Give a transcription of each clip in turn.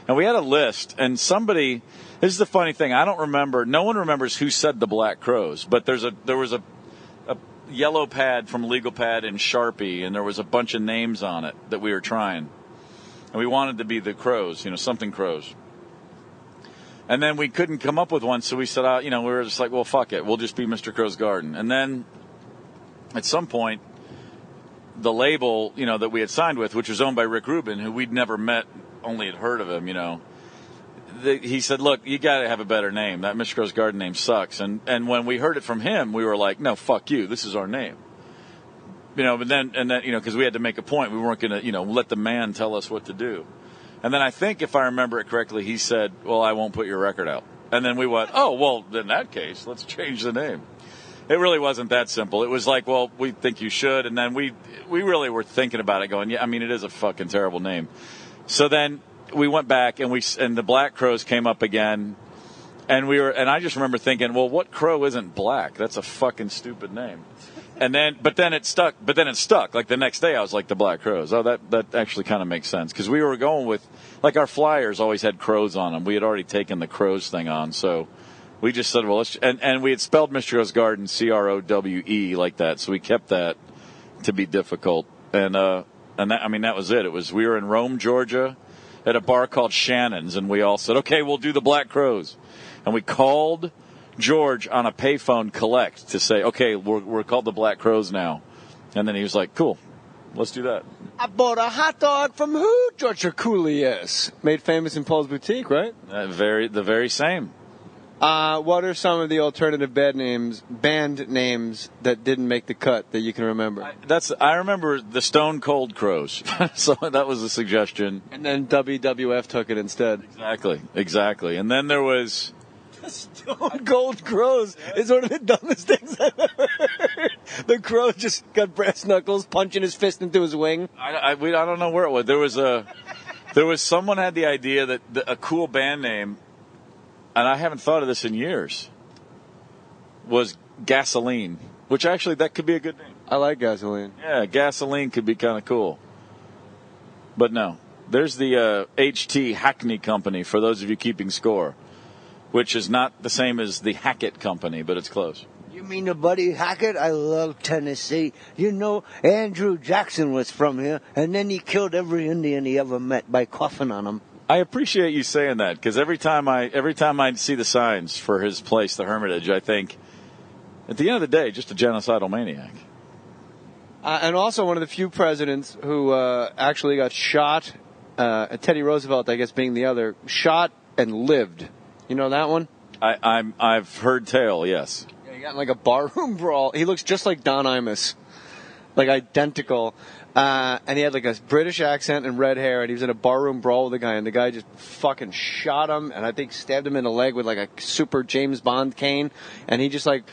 And we had a list, and somebody, this is the funny thing, I don't remember, no one remembers who said the Black Crows, but there was a yellow pad from Legal Pad and Sharpie, and there was a bunch of names on it that we were trying. And we wanted to be the Crows, something Crows. And then we couldn't come up with one, so we said, we were just like, well, fuck it, we'll just be Mr. Crow's Garden. And then at some point, the label, that we had signed with, which was owned by Rick Rubin, who we'd never met, only had heard of him, he said, look, you got to have a better name. That Mr. Crow's Garden name sucks. And when we heard it from him, we were like, no, fuck you. This is our name. But then, because we had to make a point. We weren't going to, let the man tell us what to do. And then I think, if I remember it correctly, he said, well, I won't put your record out. And then we went, oh, well, in that case, let's change the name. It really wasn't that simple. It was like, well, we think you should. And then we really were thinking about it going, yeah, it is a fucking terrible name. So then we went back and the Black Crows came up again, and I just remember thinking, well, what crow isn't black? That's a fucking stupid name. But then it stuck. Like the next day, I was like, the Black Crows. Oh, that actually kind of makes sense, because we were going with, like, our flyers always had crows on them. We had already taken the crows thing on, so we just said, well, and we had spelled Mr. Crow's Garden Crowe like that, so we kept that to be difficult. And that was it. We were in Rome, Georgia, at a bar called Shannon's, and we all said, okay, we'll do the Black Crows. And we called George on a payphone collect to say, okay, we're called the Black Crows now. And then he was like, cool, let's do that. I bought a hot dog from who? George Coolius. Made famous in Paul's Boutique, right? The very same. What are some of the alternative band names that didn't make the cut that you can remember? I remember the Stone Cold Crows. So that was a suggestion. And then WWF took it instead. Exactly. And then there was the Stone Cold Crows. It's one of the dumbest things I've ever heard. The Crow just got brass knuckles, punching his fist into his wing. I don't know where it was. There was someone had the idea that a cool band name, and I haven't thought of this in years, was Gasoline, which actually that could be a good name. I like Gasoline. Yeah, Gasoline could be kind of cool. But no, there's the HT Hackney Company, for those of you keeping score, which is not the same as the Hackett Company, but it's close. You mean the Buddy Hackett? I love Tennessee. Andrew Jackson was from here, and then he killed every Indian he ever met by coughing on him. I appreciate you saying that, because every time I see the signs for his place, the Hermitage, I think, at the end of the day, just a genocidal maniac. And also one of the few presidents who actually got shot, Teddy Roosevelt, I guess, being the other, shot and lived. You know that one? I've heard tale, yes. Yeah, he got in like a barroom brawl. He looks just like Don Imus, like identical. And he had like a British accent and red hair, and he was in a barroom brawl with a guy, and the guy just fucking shot him, and I think stabbed him in the leg with like a super James Bond cane, and he just like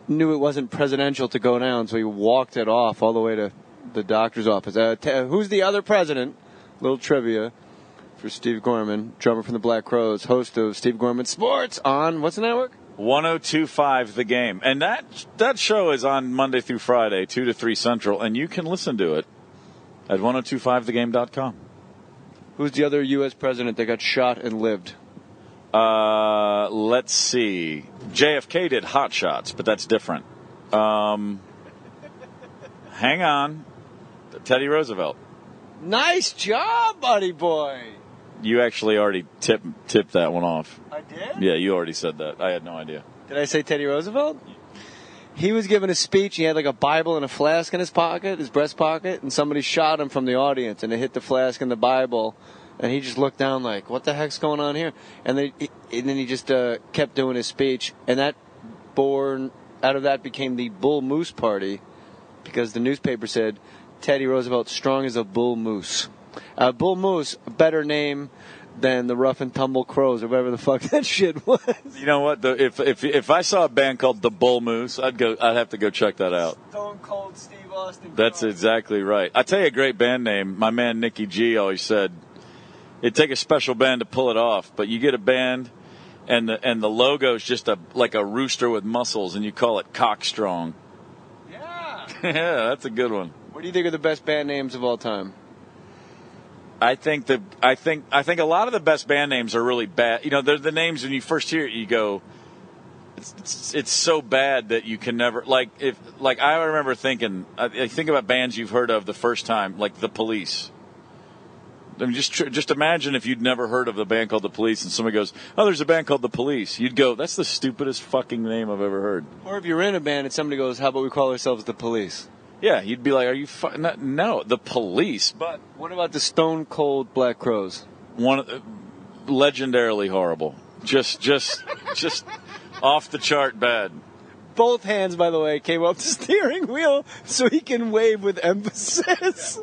knew it wasn't presidential to go down, so he walked it off all the way to the doctor's office. Who's the other president? Little trivia for Steve Gorman, drummer from the Black Crows, host of Steve Gorman Sports on, what's the network? 102.5 The Game. And that show is on Monday through Friday, 2 to 3 Central, and you can listen to it at 1025thegame.com. Who's the other U.S. president that got shot and lived? Let's see. JFK did Hot Shots, but that's different. Hang on. Teddy Roosevelt. Nice job, buddy boy. You actually already tipped that one off. I did? Yeah, you already said that. I had no idea. Did I say Teddy Roosevelt? He was giving a speech. He had like a Bible and a flask in his pocket, his breast pocket, and somebody shot him from the audience, and it hit the flask and the Bible, and he just looked down like, what the heck's going on here? And then he just kept doing his speech, and out of that became the Bull Moose Party, because the newspaper said, Teddy Roosevelt strong as a bull moose. Bull Moose, a better name than the Rough and Tumble Crows or whatever the fuck that shit was. You know what? If I saw a band called the Bull Moose, I'd have to go check that out. Stone Cold Steve Austin. That's exactly right. I tell you a great band name. My man Nicky G always said it'd take a special band to pull it off, but you get a band and the logo's just like a rooster with muscles, and you call it Cockstrong. Yeah. Yeah, that's a good one. What do you think are the best band names of all time? I think a lot of the best band names are really bad. You know, they're the names when you first hear it, you go, it's so bad that you can never I remember thinking, I think about bands you've heard of the first time, like The Police. I mean, just imagine if you'd never heard of the band called The Police, and somebody goes, "Oh, there's a band called The Police." You'd go, "That's the stupidest fucking name I've ever heard." Or if you're in a band and somebody goes, "How about we call ourselves The Police?" Yeah, you'd be like, "Are you no, The Police?" But what about the Stone Cold Black Crowes? Legendarily horrible. Just off the chart bad. Both hands, by the way, came up the steering wheel so he can wave with emphasis.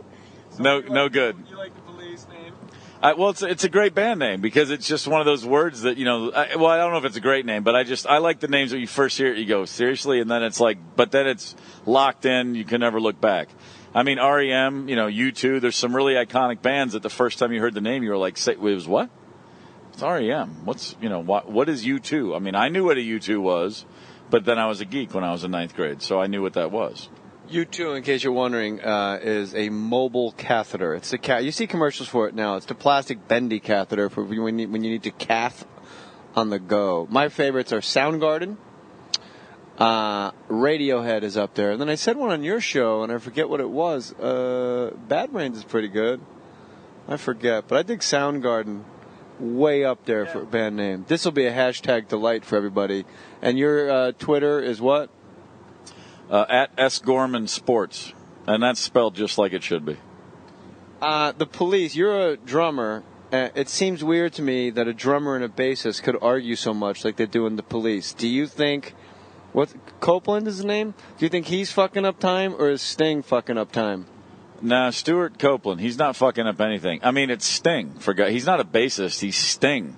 No good. You like The Police name? Well, it's a great band name because it's just one of those words that, you know, I don't know if it's a great name, but I like the names that you first hear it, you go, seriously? And then it's like, but then it's locked in, you can never look back. I mean, REM, you know, U2, there's some really iconic bands that the first time you heard the name, you were like, it was what? It's REM. What is U2? I mean, I knew what a U2 was, but then I was a geek when I was in 9th grade, so I knew what that was. U2, in case you're wondering, is a mobile catheter. It's you see commercials for it now. It's the plastic bendy catheter for when you need to cath on the go. My favorites are Soundgarden. Radiohead is up there. And then I said one on your show, and I forget what it was. Bad Brains is pretty good. I forget, but I think Soundgarden way up there for a band name. This will be a hashtag delight for everybody. And your Twitter is what? At S. Gorman Sports, and that's spelled just like it should be. The Police, you're a drummer. It seems weird to me that a drummer and a bassist could argue so much like they do in The Police. Do you think, Copeland is his name? Do you think he's fucking up time, or is Sting fucking up time? Nah, Stuart Copeland, he's not fucking up anything. I mean, it's Sting. He's not a bassist, he's Sting.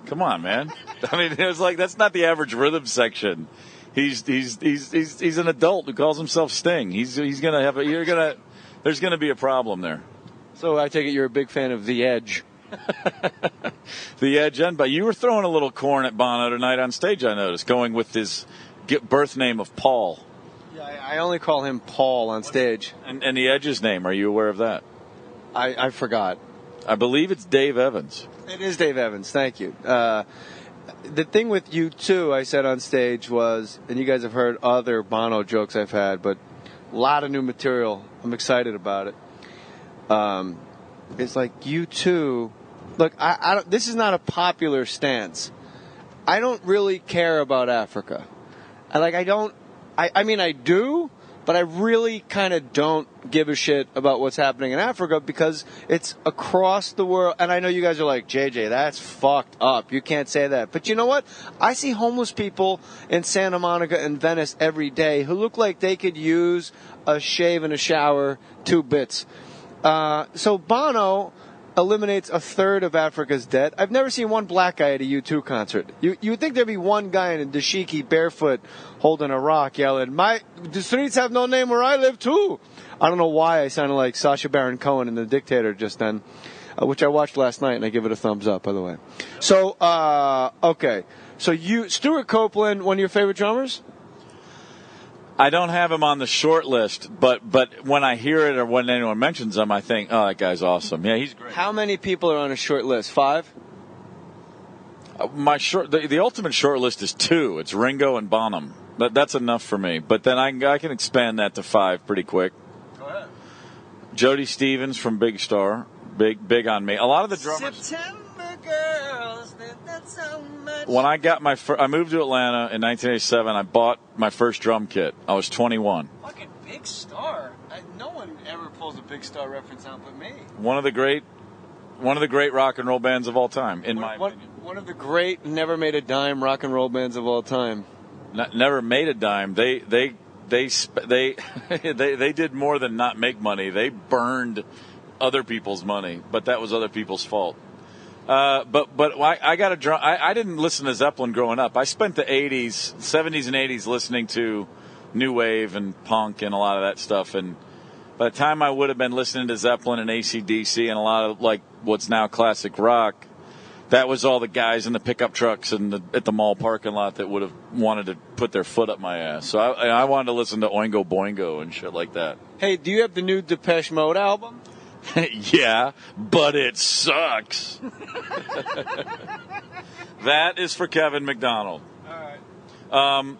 Come on, man. I mean, it was like, that's not the average rhythm section. He's an adult who calls himself Sting. He's gonna have there's gonna be a problem there. So I take it you're a big fan of The Edge. The Edge, but you were throwing a little corn at Bono tonight on stage, I noticed, going with his birth name of Paul. Yeah, I only call him Paul on stage. And the Edge's name, are you aware of that? I forgot. I believe it's Dave Evans. It is Dave Evans, thank you. The thing with U2, I said on stage was, and you guys have heard other Bono jokes I've had, but a lot of new material. I'm excited about it. It's like U2. Look, I don't, this is not a popular stance. I don't really care about Africa. I mean, I do, but I really kind of don't give a shit about what's happening in Africa because it's across the world. And I know you guys are like, JJ, that's fucked up. You can't say that. But you know what? I see homeless people in Santa Monica and Venice every day who look like they could use a shave and a shower 2 bits. So Bono eliminates a third of Africa's debt. I've never seen one black guy at a U2 concert. You would think there'd be one guy in a dashiki barefoot holding a rock yelling, the streets have no name where I live too. I don't know why I sounded like Sacha Baron Cohen in The Dictator just then, which I watched last night, and I give it a thumbs up, by the way. So, okay. So Stuart Copeland, one of your favorite drummers? I don't have him on the short list, but when I hear it or when anyone mentions him, I think, oh, that guy's awesome. Yeah, he's great. How many people are on a short list? 5? The ultimate short list is 2. It's Ringo and Bonham. That's enough for me. But then I can expand that to 5 pretty quick. Go ahead. Jody Stevens from Big Star, big on me. A lot of the drummers. September girls, that's so much. When I got I moved to Atlanta in 1987. I bought my first drum kit. I was 21. Fucking Big Star. No one ever pulls a Big Star reference out but me. One of the great rock and roll bands of all time, in my opinion. One of the great never made a dime rock and roll bands of all time. Never made a dime. They did more than not make money. They burned other people's money, but that was other people's fault. But I got a drum. I didn't listen to Zeppelin growing up. I spent the 70s and 80s listening to new wave and punk and a lot of that stuff. And by the time I would have been listening to Zeppelin and AC/DC and a lot of like what's now classic rock, that was all the guys in the pickup trucks and at the mall parking lot that would have wanted to put their foot up my ass. So I wanted to listen to Oingo Boingo and shit like that. Hey, do you have the new Depeche Mode album? Yeah, but it sucks. That is for Kevin McDonald. All right.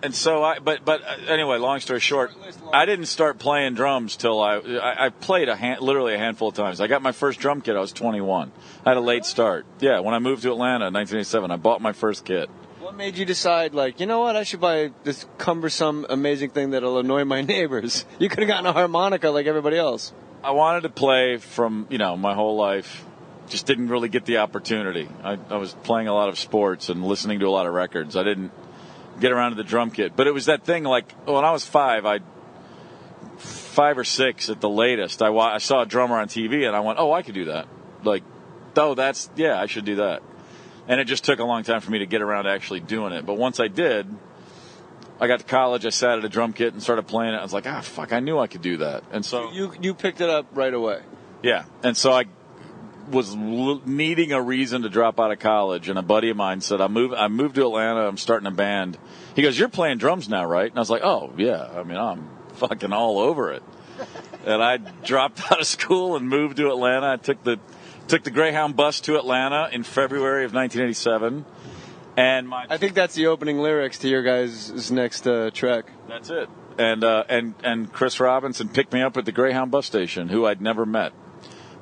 And so anyway, long story short, I didn't start playing drums till I played literally a handful of times. I got my first drum kit. I was 21. I had a late start. Yeah, when I moved to Atlanta in 1987, I bought my first kit. What made you decide, like, you know what, I should buy this cumbersome, amazing thing that'll annoy my neighbors? You could have gotten a harmonica like everybody else. I wanted to play from, my whole life. Just didn't really get the opportunity. I was playing a lot of sports and listening to a lot of records. I didn't get around to the drum kit. But it was that thing, like, when I was 5 or 6 at the latest, I saw a drummer on TV, and I went, oh, I could do that. Like, I should do that. And it just took a long time for me to get around to actually doing it. But once I did, I got to college, I sat at a drum kit and started playing it. I was like, fuck, I knew I could do that. And so you picked it up right away. Yeah. And so I was needing a reason to drop out of college, and a buddy of mine said, I moved to Atlanta, I'm starting a band. He goes, you're playing drums now, right? And I was like, oh, yeah. I mean, I'm fucking all over it. And I dropped out of school and moved to Atlanta. I took the Greyhound bus to Atlanta in February of 1987. And I think that's the opening lyrics to your guys' next track. That's it. And Chris Robinson picked me up at the Greyhound bus station, who I'd never met.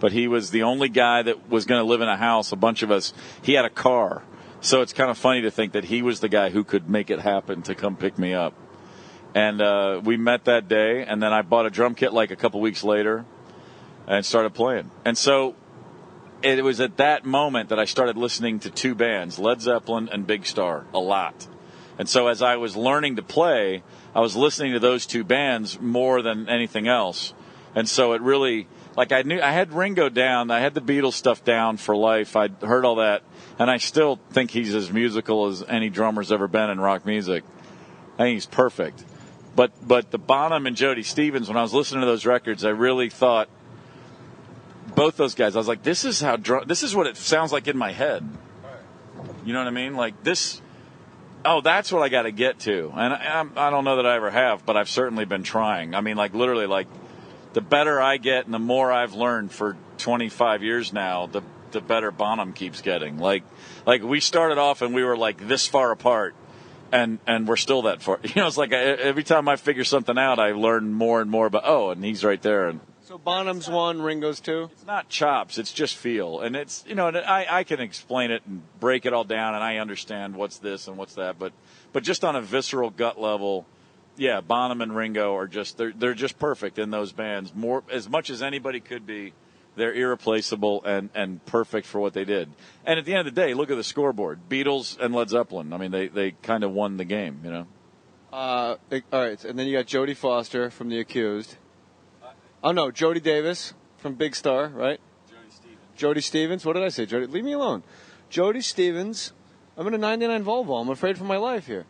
But he was the only guy that was going to live in a house. A bunch of us, he had a car. So it's kind of funny to think that he was the guy who could make it happen to come pick me up. And we met that day, and then I bought a drum kit like a couple weeks later and started playing. And so it was at that moment that I started listening to two bands, Led Zeppelin and Big Star, a lot. And so as I was learning to play, I was listening to those two bands more than anything else. And so it really, like, I had Ringo down, I had the Beatles stuff down for life, I'd heard all that, and I still think he's as musical as any drummer's ever been in rock music. I think he's perfect. But the Bonham and Jody Stevens, when I was listening to those records, I really thought, both those guys, I was like, this is what it sounds like in my head. You know what I mean? Like this, that's what I got to get to. And I don't know that I ever have, but I've certainly been trying. I mean, like, literally, like, the better I get and the more I've learned for 25 years now, the better Bonham keeps getting. Like we started off and we were like this far apart, and we're still that far. You know, it's like every time I figure something out, I learn more and more about, and he's right there. And so Bonham's 1, Ringo's 2? It's not chops, it's just feel. And it's, I can explain it and break it all down, and I understand what's this and what's that, but just on a visceral gut level, yeah, Bonham and Ringo are just they're just perfect in those bands. More as much as anybody could be, they're irreplaceable and perfect for what they did. And at the end of the day, look at the scoreboard: Beatles and Led Zeppelin. I mean, they kind of won the game, you know. All right, and then you got Jodie Foster from The Accused. Jody Davis from Big Star, right? Jody Stevens. What did I say? Jody, leave me alone. Jody Stevens. I'm in a '99 Volvo. I'm afraid for my life here.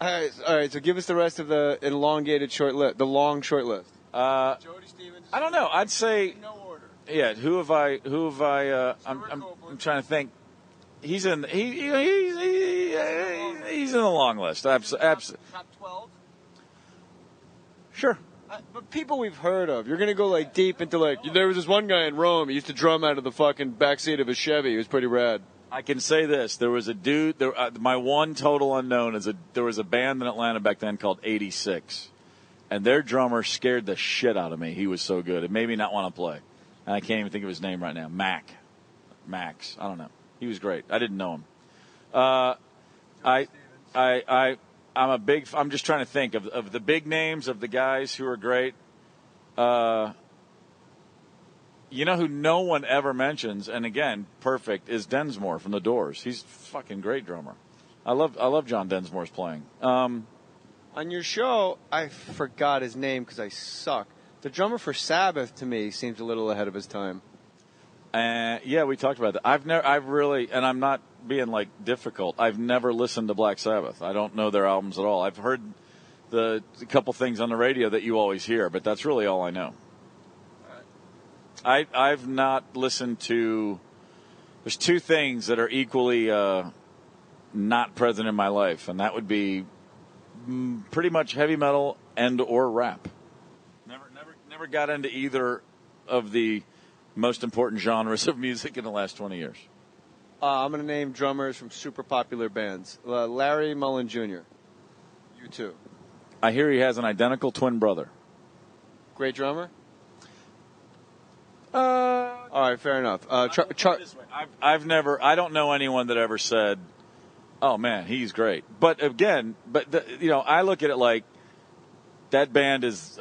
All right. So give us the rest of the elongated short list, the long short list. Jody Stevens. I don't know. I'd say no order. Yeah. Who have I? I'm trying to think. He's in. He's in the long list. Top 12. Sure. But people we've heard of. You're gonna go like deep into like. There was this one guy in Rome. He used to drum out of the fucking backseat of a Chevy. He was pretty rad. I can say this: there was a dude. My one total unknown is there was a band in Atlanta back then called 86, and their drummer scared the shit out of me. He was so good; it made me not want to play. And I can't even think of his name right now. Max. I don't know. He was great. I didn't know him. I'm just trying to think of the big names of the guys who are great. You know who no one ever mentions, and again, perfect, is Densmore from The Doors. He's a fucking great drummer. I love John Densmore's playing. On your show, I forgot his name because I suck. The drummer for Sabbath, to me, seems a little ahead of his time. Yeah, we talked about that. I've really, and I'm not being like difficult, I've never listened to Black Sabbath. I don't know their albums at all. I've heard the couple things on the radio that you always hear, but that's really all I know. I've not listened to. There's two things that are equally not present in my life, and that would be pretty much heavy metal and or rap. Never never got into either of the most important genres of music in the last 20 years. I'm going to name drummers from super popular bands. Larry Mullen Jr. U2. I hear he has an identical twin brother. Great drummer? All right, fair enough. I don't know anyone that ever said, "Oh man, he's great." But again, I look at it like that band is